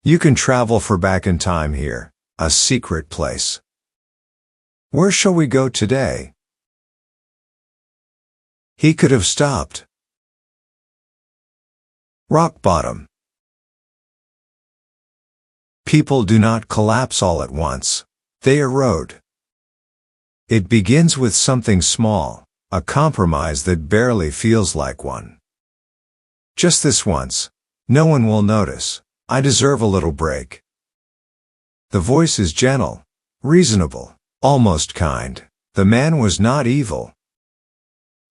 You can travel for back in time here, a secret place. Where shall we go today? He could have stopped. Rock bottom. People do not collapse all at once. They erode. It begins with something small, a compromise that barely feels like one. Just this once. No one will notice. I deserve a little break. The voice is gentle, reasonable, almost kind. The man was not evil.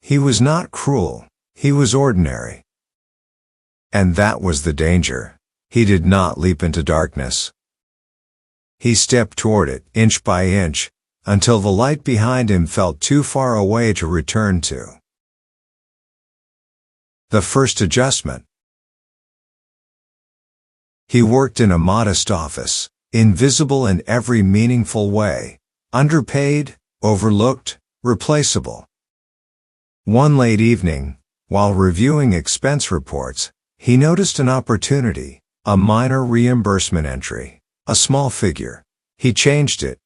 He was not cruel. He was ordinary. And that was the danger. He did not leap into darkness. He stepped toward it, inch by inch, until the light behind him felt too far away to return to. The first adjustment. He worked in a modest office, invisible in every meaningful way, underpaid, overlooked, replaceable. One late evening, while reviewing expense reports, he noticed an opportunity, a minor reimbursement entry, a small figure. He changed it.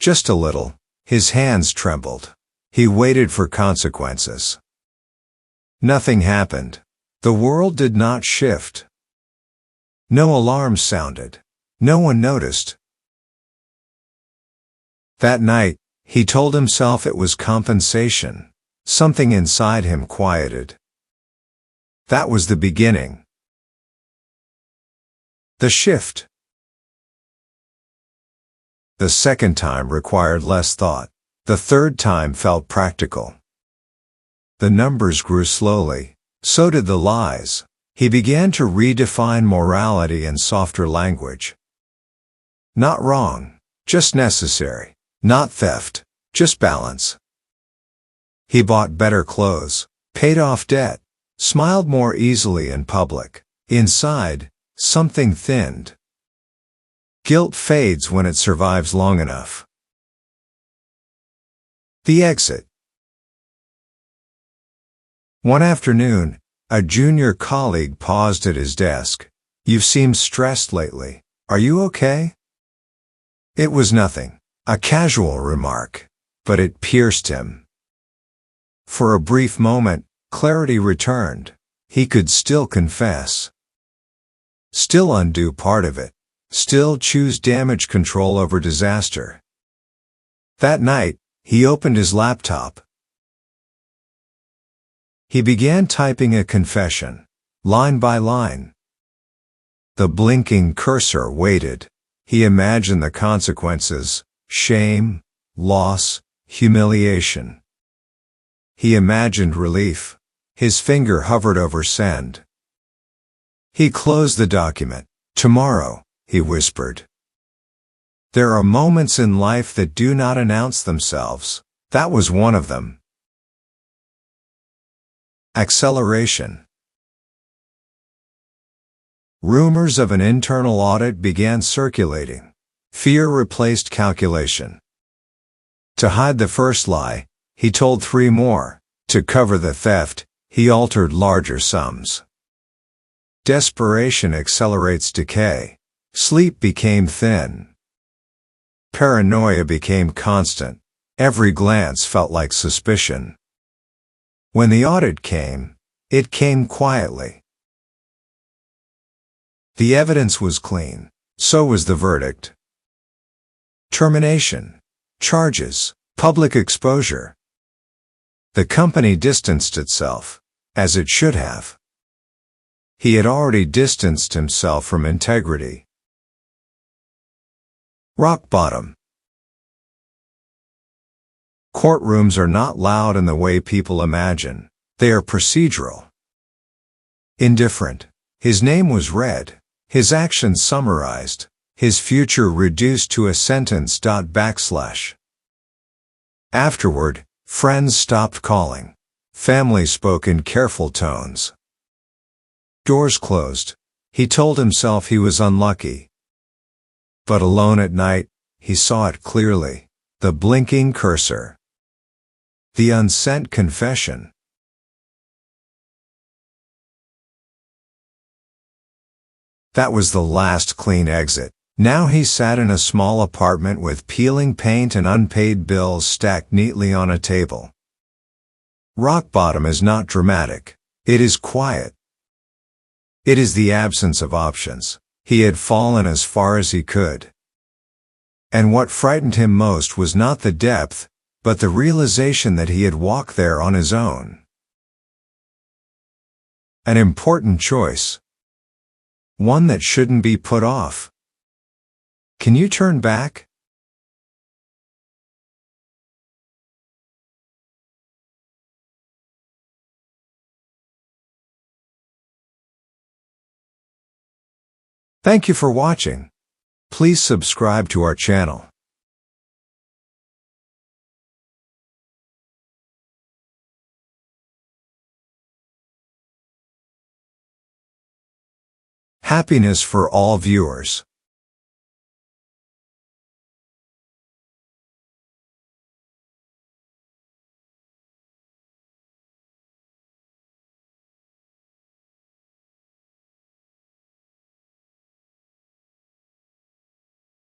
Just a little. His hands trembled. He waited for consequences. Nothing happened. The world did not shift. No alarms sounded. No one noticed. That night, he told himself it was compensation. Something inside him quieted. That was the beginning. The shift. The second time required less thought. The third time felt practical. The numbers grew slowly. So did the lies. He began to redefine morality in softer language. Not wrong, just necessary. Not theft, just balance. He bought better clothes, paid off debt, smiled more easily in public. Inside, something thinned. Guilt fades when it survives long enough. The exit. One afternoon, a junior colleague paused at his desk. "You've seemed stressed lately. Are you okay?" It was nothing, a casual remark, but it pierced him. For a brief moment, clarity returned. He could still confess. Still undo part of it. Still choose damage control over disaster. That night, he opened his laptop. He began typing a confession, line by line. The blinking cursor waited. He imagined the consequences: shame, loss, humiliation. He imagined relief. His finger hovered over send. He closed the document. "Tomorrow," he whispered. There are moments in life that do not announce themselves. That was one of them. Acceleration. Rumors of an internal audit began circulating. Fear replaced calculation. To hide the first lie, he told 3 more. To cover the theft, he altered larger sums. Desperation accelerates decay. Sleep became thin. Paranoia became constant. Every glance felt like suspicion. When the audit came, it came quietly. The evidence was clean. So was the verdict. Termination. Charges. Public exposure. The company distanced itself, as it should have. He had already distanced himself from integrity. Rock bottom. Courtrooms are not loud in the way people imagine. They are procedural. Indifferent. His name was read. His actions summarized. His future reduced to a sentence. Afterward, friends stopped calling. Family spoke in careful tones. Doors closed. He told himself he was unlucky. But alone at night, he saw it clearly. The blinking cursor. The unsent confession. That was the last clean exit. Now he sat in a small apartment with peeling paint and unpaid bills stacked neatly on a table. Rock bottom is not dramatic. It is quiet. It is the absence of options. He had fallen as far as he could. And what frightened him most was not the depth, but the realization that he had walked there on his own. An important choice. One that shouldn't be put off. Can you turn back? Thank you for watching. Please subscribe to our channel. Happiness for all viewers.